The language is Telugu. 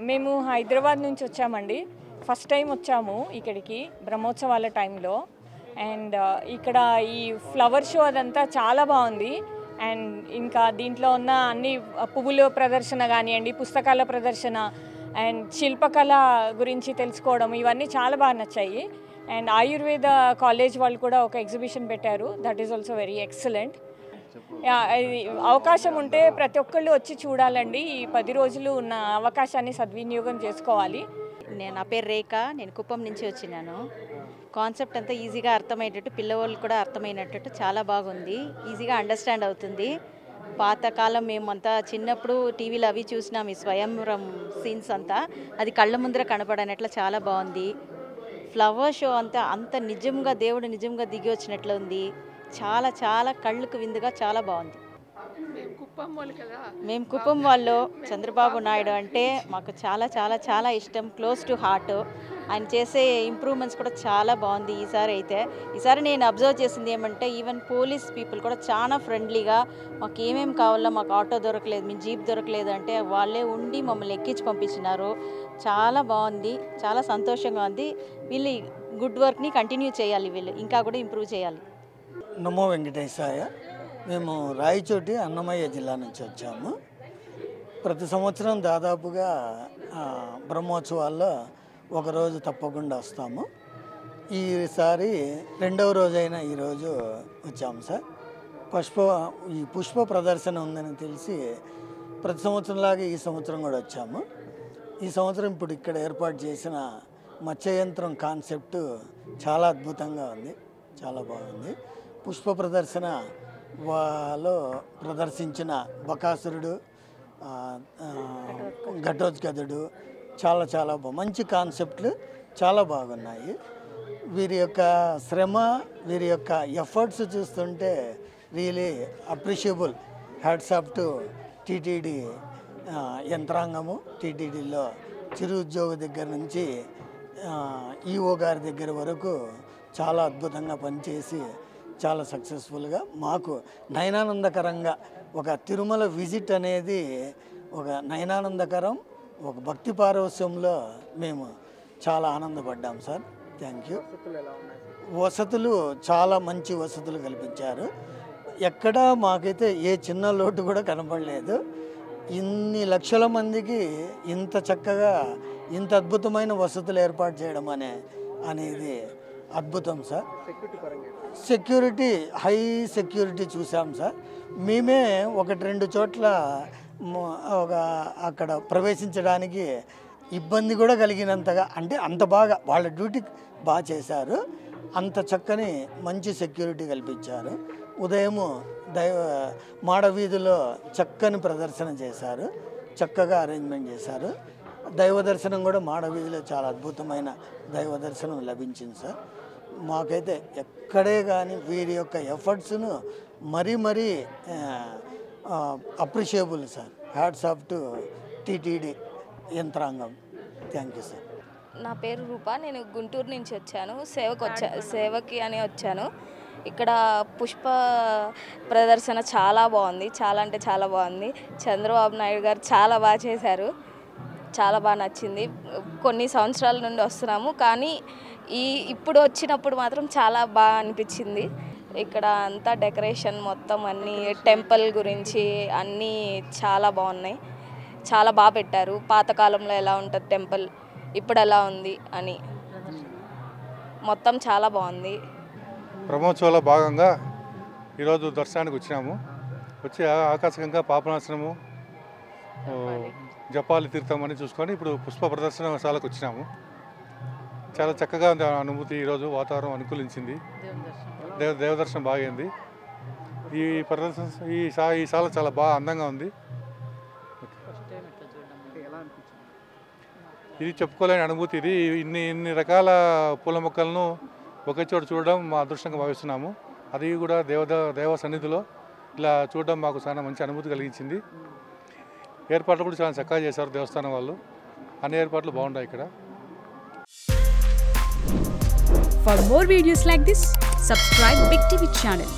మేము హైదరాబాద్ నుంచి వచ్చామండి. ఫస్ట్ టైం వచ్చాము ఇక్కడికి బ్రహ్మోత్సవాల టైంలో. అండ్ ఇక్కడ ఈ ఫ్లవర్ షో అదంతా చాలా బాగుంది. అండ్ ఇంకా దీంట్లో ఉన్న అన్ని పువ్వుల ప్రదర్శన కానివ్వండి, పుస్తకాల ప్రదర్శన అండ్ శిల్పకళ గురించి తెలుసుకోవడం, ఇవన్నీ చాలా బాగా నచ్చాయి. అండ్ ఆయుర్వేద కాలేజ్ వాళ్ళు కూడా ఒక ఎగ్జిబిషన్ పెట్టారు. That is also very excellent. అవకాశం ఉంటే ప్రతి ఒక్కళ్ళు వచ్చి చూడాలండి. ఈ 10 రోజులు ఉన్న అవకాశాన్ని సద్వినియోగం చేసుకోవాలి. నా పేరు రేఖ, నేను కుప్పం నుంచి వచ్చినాను. కాన్సెప్ట్ అంతా ఈజీగా అర్థమయ్యేటట్టు, పిల్లవాళ్ళు కూడా అర్థమైనట్టు చాలా బాగుంది. ఈజీగా అండర్స్టాండ్ అవుతుంది. పాతకాలం మేమంతా చిన్నప్పుడు టీవీలో అవి చూసినాం, ఈ స్వయంవరం సీన్స్ అంతా అది కళ్ళ ముందర కనపడనట్లు చాలా బాగుంది. ఫ్లవర్ షో అంతా అంత నిజంగా దేవుడు నిజంగా దిగి వచ్చినట్లు ఉంది. చాలా చాలా కళ్ళకు విందుగా చాలా బాగుంది. మేము కుప్పం వాళ్ళు. చంద్రబాబు నాయుడు అంటే మాకు చాలా చాలా చాలా ఇష్టం, క్లోజ్ టు హార్ట్. ఆయన చేసే ఇంప్రూవ్మెంట్స్ కూడా చాలా బాగుంది. ఈసారి నేను అబ్జర్వ్ చేసింది ఏమంటే, ఈవెన్ పోలీస్ పీపుల్ కూడా చాలా ఫ్రెండ్లీగా మాకు ఏమేమి కావాలో, మాకు ఆటో దొరకలేదు, మీ జీప్ దొరకలేదు అంటే వాళ్ళే ఉండి మమ్మల్ని ఎక్కించి పంపించినారు. చాలా బాగుంది, చాలా సంతోషంగా ఉంది. వీళ్ళు గుడ్ వర్క్ని కంటిన్యూ చేయాలి, వీళ్ళు ఇంకా కూడా ఇంప్రూవ్ చేయాలి. నమో వెంకటేశాయ. మేము రాయచోటి అన్నమయ్య జిల్లా నుంచి వచ్చాము. ప్రతి సంవత్సరం దాదాపుగా బ్రహ్మోత్సవాల్లో ఒకరోజు తప్పకుండా వస్తాము. ఈసారి 2వ రోజైన ఈరోజు వచ్చాము సార్. ఈ పుష్ప ప్రదర్శన ఉందని తెలిసి ప్రతి సంవత్సరంలాగే ఈ సంవత్సరం కూడా వచ్చాము. ఈ సంవత్సరం ఇప్పుడు ఇక్కడ ఏర్పాటు చేసిన మత్స్యయంత్రం కాన్సెప్ట్ చాలా అద్భుతంగా ఉంది, చాలా బాగుంది. పుష్ప ప్రదర్శన లో ప్రదర్శించిన బకాసురుడు, ఘటోత్కచుడు చాలా చాలా మంచి కాన్సెప్ట్లు చాలా బాగున్నాయి. వీరి యొక్క శ్రమ, వీరి యొక్క ఎఫర్ట్స్ చూస్తుంటే really appreciable. Hats off to TTD యంత్రాంగము. టీటీడీలో చిరు ఉద్యోగి దగ్గర నుంచి ఈఓ గారి దగ్గర వరకు చాలా అద్భుతంగా పనిచేసి చాలా సక్సెస్ఫుల్గా మాకు నయనానందకరంగా ఒక తిరుమల విజిట్ అనేది ఒక నయనానందకరం, ఒక భక్తి పారవస్యంలో మేము చాలా ఆనందపడ్డాం సార్. Thank you. వసతులు చాలా మంచి వసతులు కల్పించారు. ఎక్కడా మాకైతే ఏ చిన్న లోటు కూడా కనపడలేదు. ఇన్ని లక్షల మందికి ఇంత చక్కగా ఇంత అద్భుతమైన వసతులు ఏర్పాటు చేయడం అనేది అద్భుతం సార్. సెక్యూరిటీ, హై సెక్యూరిటీ చూసాం సార్. మేమే 1-2 చోట్ల అక్కడ ప్రవేశించడానికి ఇబ్బంది కూడా కలిగినంతగా, అంటే అంత బాగా వాళ్ళ డ్యూటీ బాగా చేశారు. అంత చక్కని మంచి సెక్యూరిటీ కల్పించారు. ఉదయము మాడవీధిలో చక్కని ప్రదర్శన చేశారు, చక్కగా అరేంజ్మెంట్ చేశారు. దైవ దర్శనం కూడా మాడవీధిలో చాలా అద్భుతమైన దైవ దర్శనం లభించింది సార్. మాకైతే ఎక్కడే కానీ వీరి యొక్క ఎఫర్ట్స్ను మరీ appreciable sir. Hats off to TTD యంత్రాంగం. Thank you sir. నా పేరు రూప, నేను గుంటూరు నుంచి వచ్చాను. సేవకి అని వచ్చాను. ఇక్కడ పుష్ప ప్రదర్శన చాలా బాగుంది, చాలా అంటే చాలా బాగుంది. చంద్రబాబు నాయుడు గారు చాలా బాగా చేశారు, చాలా బాగా నచ్చింది. కొన్ని సంవత్సరాల నుండి వస్తున్నాము, కానీ ఇప్పుడు వచ్చినప్పుడు మాత్రం చాలా బాగా అనిపించింది. ఇక్కడ అంతా డెకరేషన్ మొత్తం అన్నీ టెంపుల్ గురించి అన్నీ చాలా బాగున్నాయి, చాలా బాగా పెట్టారు. పాతకాలంలో ఎలా ఉంటుంది టెంపుల్, ఇప్పుడు ఎలా ఉంది అని మొత్తం చాలా బాగుంది. బ్రహ్మోత్సవాల్లో భాగంగా ఈరోజు దర్శనానికి వచ్చినాము. వచ్చి ఆకస్మికంగా పాపనాశనము, జపాలి తీర్థం అని చూసుకొని ఇప్పుడు పుష్ప ప్రదర్శనశాలకు వచ్చినాము. చాలా చక్కగా ఉంది అనుభూతి. ఈరోజు వాతావరణం అనుకూలించింది, దేవదర్శనం బాగైంది. ఈ ప్రదర్శన ఈ సాల చాలా బాగా అందంగా ఉంది. ఇది చెప్పుకోలేని అనుభూతి. ఇది ఇన్ని రకాల పూల మొక్కలను ఒకే చోట చూడడం మా అదృష్టంగా భావిస్తున్నాము. అది కూడా దేవ సన్నిధిలో ఇలా చూడడం మాకు చాలా మంచి అనుభూతి కలిగించింది. ఏర్పాట్లు కూడా చాలా చక్కగా చేశారు దేవస్థానం వాళ్ళు. అన్ని ఏర్పాట్లు బాగుంటాయి ఇక్కడ. For more videos like this, subscribe Big TV channel.